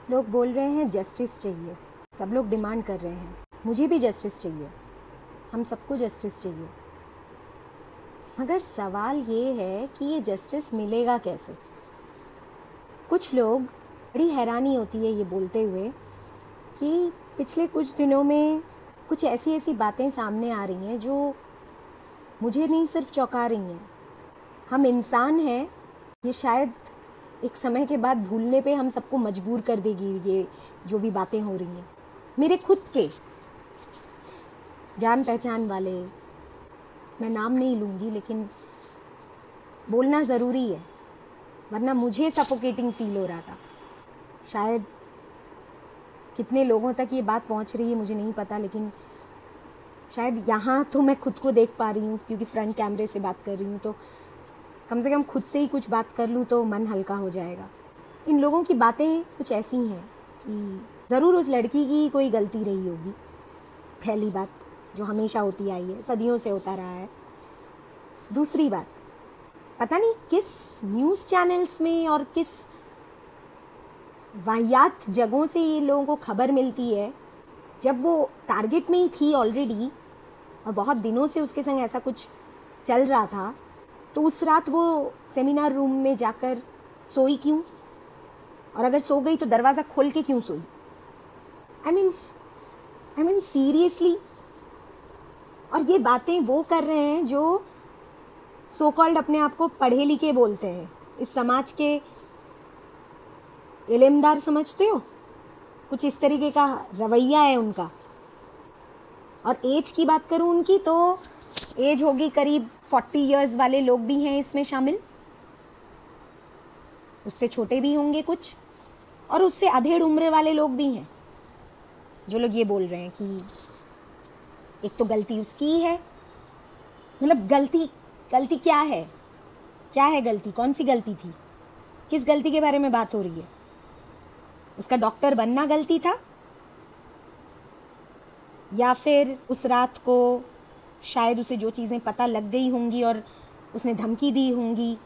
लोग बोल रहे हैं जस्टिस चाहिए, सब लोग डिमांड कर रहे हैं, मुझे भी जस्टिस चाहिए, हम सबको जस्टिस चाहिए। मगर सवाल ये है कि ये जस्टिस मिलेगा कैसे। कुछ लोग, बड़ी हैरानी होती है ये बोलते हुए कि पिछले कुछ दिनों में कुछ ऐसी ऐसी बातें सामने आ रही हैं जो मुझे नहीं सिर्फ चौंका रही हैं। हम इंसान हैं, ये शायद एक समय के बाद भूलने पे हम सबको मजबूर कर देगी ये जो भी बातें हो रही हैं। मेरे खुद के जान पहचान वाले, मैं नाम नहीं लूँगी लेकिन बोलना ज़रूरी है वरना मुझे सफोकेटिंग फील हो रहा था। शायद कितने लोगों तक ये बात पहुंच रही है मुझे नहीं पता, लेकिन शायद यहाँ तो मैं खुद को देख पा रही हूँ क्योंकि फ्रंट कैमरे से बात कर रही हूँ, तो कम से कम खुद से ही कुछ बात कर लूँ तो मन हल्का हो जाएगा। इन लोगों की बातें कुछ ऐसी हैं कि ज़रूर उस लड़की की कोई गलती रही होगी, पहली बात जो हमेशा होती आई है, सदियों से होता रहा है। दूसरी बात, पता नहीं किस न्यूज़ चैनल्स में और किस वाहियात जगहों से ये लोगों को खबर मिलती है, जब वो टारगेट में ही थी ऑलरेडी और बहुत दिनों से उसके संग ऐसा कुछ चल रहा था, तो उस रात वो सेमिनार रूम में जाकर सोई क्यों, और अगर सो गई तो दरवाज़ा खोल के क्यों सोई। I mean seriously. और ये बातें वो कर रहे हैं जो सो कॉल्ड अपने आप को पढ़े लिखे बोलते हैं, इस समाज के इल्मदार समझते हो, कुछ इस तरीके का रवैया है उनका। और एज की बात करूं उनकी तो एज होगी करीब 40 इयर्स वाले लोग भी हैं इसमें शामिल, उससे छोटे भी होंगे कुछ, और उससे अधेड़ उम्र वाले लोग भी हैं जो लोग ये बोल रहे हैं कि एक तो गलती उसकी है। मतलब गलती क्या है, गलती, कौन सी गलती थी, किस गलती के बारे में बात हो रही है। उसका डॉक्टर बनना गलती था, या फिर उस रात को शायद उसे जो चीज़ें पता लग गई होंगी और उसने धमकी दी होंगी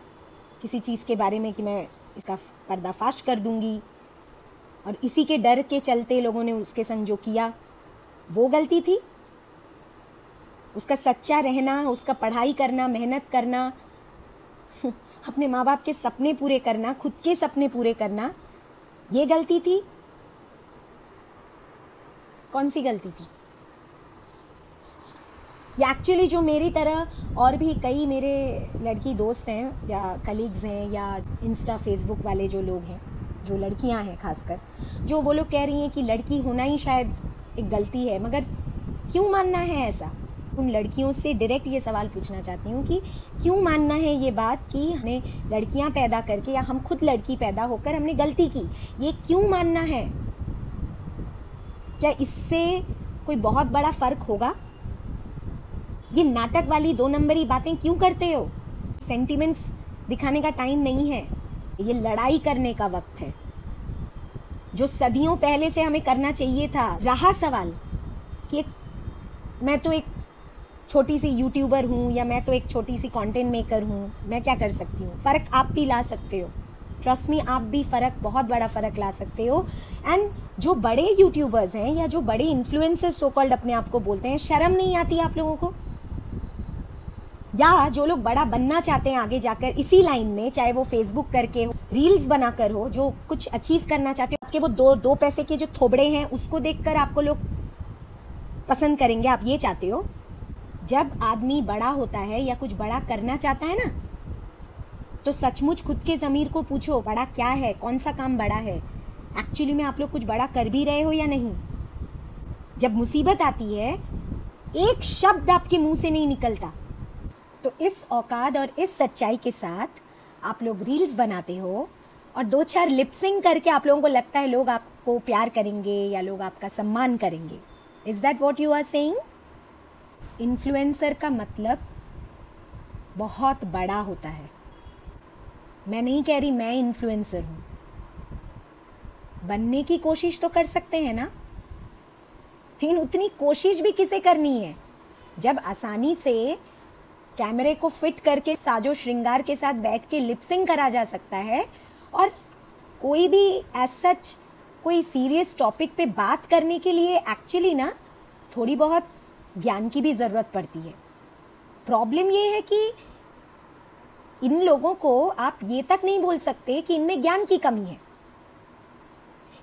किसी चीज़ के बारे में कि मैं इसका पर्दाफाश कर दूंगी, और इसी के डर के चलते लोगों ने उसके संग जो किया वो गलती थी। उसका सच्चा रहना, उसका पढ़ाई करना, मेहनत करना, अपने माँ बाप के सपने पूरे करना, खुद के सपने पूरे करना, ये गलती थी। कौन सी गलती थी? या एक्चुअली जो मेरी तरह और भी कई मेरे लड़की दोस्त हैं या कलीग्स हैं या इंस्टा फेसबुक वाले जो लोग हैं, जो लड़कियां हैं खासकर, जो वो लोग कह रही हैं कि लड़की होना ही शायद एक गलती है। मगर क्यों मानना है ऐसा? उन लड़कियों से डायरेक्ट ये सवाल पूछना चाहती हूँ कि क्यों मानना है ये बात कि हमने लड़कियां पैदा करके या हम खुद लड़की पैदा होकर हमने गलती की, ये क्यों मानना है? क्या इससे कोई बहुत बड़ा फ़र्क होगा? ये नाटक वाली 2 नंबरी बातें क्यों करते हो? सेंटिमेंट्स दिखाने का टाइम नहीं है, ये लड़ाई करने का वक्त है, जो सदियों पहले से हमें करना चाहिए था। रहा सवाल कि मैं तो एक छोटी सी यूट्यूबर हूँ या मैं तो एक छोटी सी कंटेंट मेकर हूँ, मैं क्या कर सकती हूँ? फ़र्क आप भी ला सकते हो, ट्रस्ट मी, आप भी फ़र्क, बहुत बड़ा फ़र्क ला सकते हो। एंड जो बड़े यूट्यूबर्स हैं या जो बड़े इन्फ्लुएंसर्स सो कॉल्ड अपने आप को बोलते हैं, शर्म नहीं आती आप लोगों को? या जो लोग बड़ा बनना चाहते हैं आगे जाकर इसी लाइन में, चाहे वो फेसबुक करके हो, रील्स बनाकर हो, जो कुछ अचीव करना चाहते हो, आपके वो दो पैसे के जो थोबड़े हैं उसको देखकर आपको लोग पसंद करेंगे, आप ये चाहते हो? जब आदमी बड़ा होता है या कुछ बड़ा करना चाहता है ना, तो सचमुच खुद के ज़मीर को पूछो, बड़ा क्या है, कौन सा काम बड़ा है? एक्चुअली में आप लोग कुछ बड़ा कर भी रहे हो या नहीं? जब मुसीबत आती है, एक शब्द आपके मुंह से नहीं निकलता। तो इस औकात और इस सच्चाई के साथ आप लोग रील्स बनाते हो और 2-4 लिपसिंग करके आप लोगों को लगता है लोग आपको प्यार करेंगे या लोग आपका सम्मान करेंगे। Is that what you are saying? Influencer का मतलब बहुत बड़ा होता है। मैं नहीं कह रही मैं इन्फ्लुएंसर हूँ, बनने की कोशिश तो कर सकते हैं ना, लेकिन उतनी कोशिश भी किसे करनी है जब आसानी से कैमरे को फिट करके साजो श्रृंगार के साथ बैठ के लिपसिंग करा जा सकता है और कोई भी एज सच कोई सीरियस टॉपिक पे बात करने के लिए एक्चुअली ना थोड़ी बहुत ज्ञान की भी ज़रूरत पड़ती है। प्रॉब्लम ये है कि इन लोगों को आप ये तक नहीं बोल सकते कि इनमें ज्ञान की कमी है,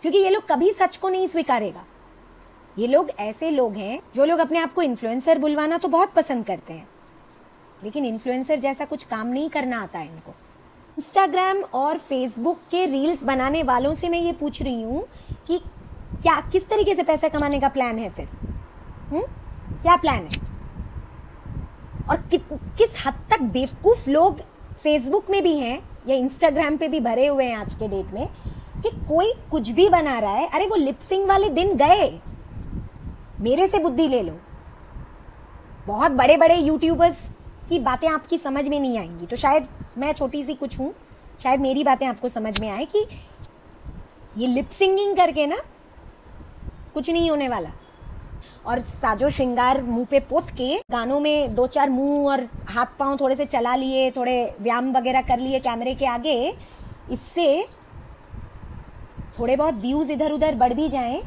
क्योंकि ये लोग कभी सच को नहीं स्वीकारेगा। ये लोग ऐसे लोग हैं जो लोग अपने आप को इन्फ्लुएंसर बुलवाना तो बहुत पसंद करते हैं, लेकिन इन्फ्लुएंसर जैसा कुछ काम नहीं करना आता है इनको। इंस्टाग्राम और फेसबुक के रील्स बनाने वालों से मैं ये पूछ रही हूँ कि क्या किस तरीके से पैसा कमाने का प्लान है फिर? क्या प्लान है? और किस हद तक बेवकूफ़ लोग फेसबुक में भी हैं या इंस्टाग्राम पे भी भरे हुए हैं आज के डेट में कि कोई कुछ भी बना रहा है। अरे वो लिपसिंग वाले दिन गए, मेरे से बुद्धि ले लो। बहुत बड़े बड़े यूट्यूबर्स की बातें आपकी समझ में नहीं आएंगी, तो शायद मैं छोटी सी कुछ हूँ, शायद मेरी बातें आपको समझ में आए कि ये लिप सिंगिंग करके ना कुछ नहीं होने वाला। और साजो श्रृंगार मुंह पे पोत के गानों में 2-4 मुंह और हाथ पांव थोड़े से चला लिए, थोड़े व्यायाम वगैरह कर लिए कैमरे के आगे, इससे थोड़े बहुत व्यूज़ इधर उधर बढ़ भी जाएं,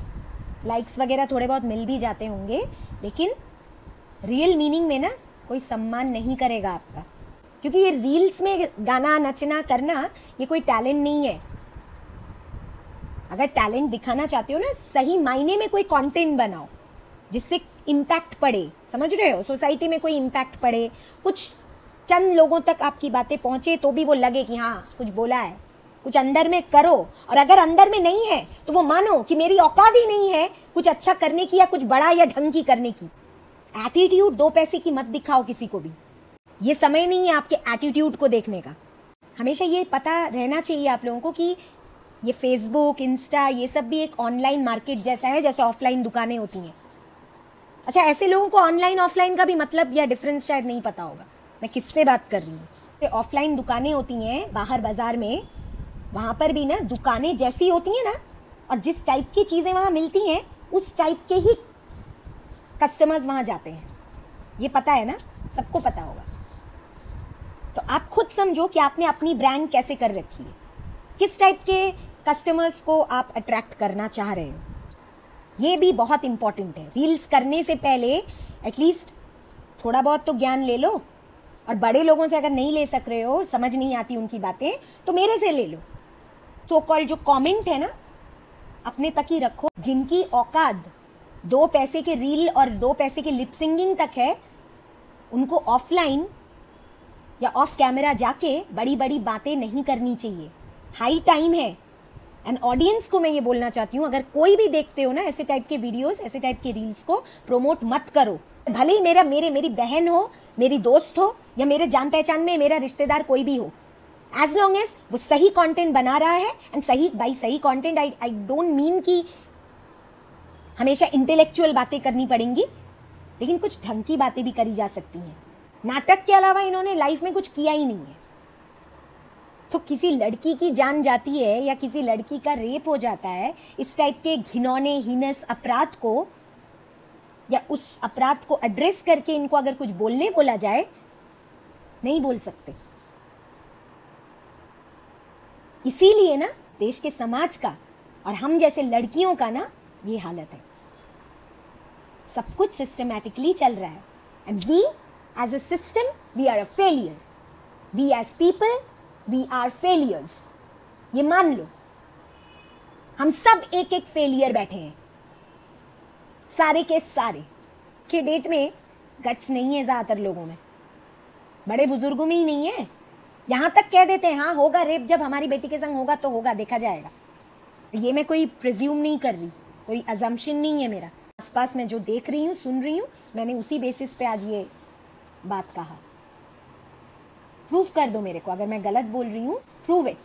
लाइक्स वगैरह थोड़े बहुत मिल भी जाते होंगे, लेकिन रियल मीनिंग में ना कोई सम्मान नहीं करेगा आपका, क्योंकि ये रील्स में गाना नचना करना ये कोई टैलेंट नहीं है। अगर टैलेंट दिखाना चाहते हो ना, सही मायने में कोई कंटेंट बनाओ जिससे इम्पैक्ट पड़े, समझ रहे हो? सोसाइटी में कोई इम्पैक्ट पड़े, कुछ चंद लोगों तक आपकी बातें पहुंचे तो भी वो लगे कि हाँ कुछ बोला है, कुछ अंदर में करो। और अगर अंदर में नहीं है तो वो मानो कि मेरी औकात ही नहीं है कुछ अच्छा करने की या कुछ बड़ा या ढंग की करने की। एटीट्यूड 2 पैसे की मत दिखाओ किसी को भी, ये समय नहीं है आपके एटीट्यूड को देखने का। हमेशा ये पता रहना चाहिए आप लोगों को कि ये फेसबुक, इंस्टा, ये सब भी एक ऑनलाइन मार्केट जैसा है जैसे ऑफलाइन दुकानें होती हैं। अच्छा, ऐसे लोगों को ऑनलाइन ऑफलाइन का भी मतलब या डिफरेंस शायद नहीं पता होगा मैं किससे बात कर रही हूँ। ऑफलाइन दुकानें होती हैं बाहर बाजार में, वहाँ पर भी ना दुकानें जैसी होती हैं ना, और जिस टाइप की चीज़ें वहाँ मिलती हैं उस टाइप के ही कस्टमर्स वहाँ जाते हैं। ये पता है ना, सबको पता होगा। तो आप खुद समझो कि आपने अपनी ब्रांड कैसे कर रखी है, किस टाइप के कस्टमर्स को आप अट्रैक्ट करना चाह रहे हो। ये भी बहुत इंपॉर्टेंट है। रील्स करने से पहले एटलीस्ट थोड़ा बहुत तो ज्ञान ले लो, और बड़े लोगों से अगर नहीं ले सक रहे हो, समझ नहीं आती उनकी बातें, तो मेरे से ले लो। सो कॉल्ड जो कमेंट है ना, अपने तक ही रखो। जिनकी औकात 2 पैसे के रील और 2 पैसे के लिप सिंगिंग तक है, उनको ऑफलाइन या ऑफ कैमरा जाके बड़ी बड़ी बातें नहीं करनी चाहिए। हाई टाइम है। एंड ऑडियंस को मैं ये बोलना चाहती हूँ, अगर कोई भी देखते हो ना ऐसे टाइप के वीडियोस, ऐसे टाइप के रील्स को प्रमोट मत करो। भले ही मेरी बहन हो, मेरी दोस्त हो, या मेरे जान पहचान में मेरा रिश्तेदार कोई भी हो, एज लॉन्ग एज वो सही कंटेंट बना रहा है। एंड सही कंटेंट आई डोंट मीन कि हमेशा इंटेलेक्चुअल बातें करनी पड़ेंगी, लेकिन कुछ ढंग की बातें भी करी जा सकती हैं। नाटक के अलावा इन्होंने लाइफ में कुछ किया ही नहीं है। तो किसी लड़की की जान जाती है या किसी लड़की का रेप हो जाता है, इस टाइप के घिनौने हीनस अपराध को या उस अपराध को एड्रेस करके इनको अगर कुछ बोलने बोला जाए, नहीं बोल सकते। इसीलिए ना देश के समाज का और हम जैसे लड़कियों का ना ये हालत है। सब कुछ सिस्टमैटिकली चल रहा है, and we as a system we are a failure. We as people we are failures. ये मान लो, हम सब एक एक फेलियर बैठे हैं, सारे के सारे। के डेट में गट्स नहीं है ज्यादातर लोगों में, बड़े बुजुर्गों में ही नहीं है। यहां तक कह देते हैं हाँ होगा रेप, जब हमारी बेटी के संग होगा तो होगा, देखा जाएगा। ये मैं कोई प्रिज्यूम नहीं कर रही, कोई अजम्पशन नहीं है मेरा। आसपास में जो देख रही हूँ, सुन रही हूँ, मैंने उसी बेसिस पे आज ये बात कहा। प्रूफ कर दो मेरे को, अगर मैं गलत बोल रही हूँ प्रूव इट।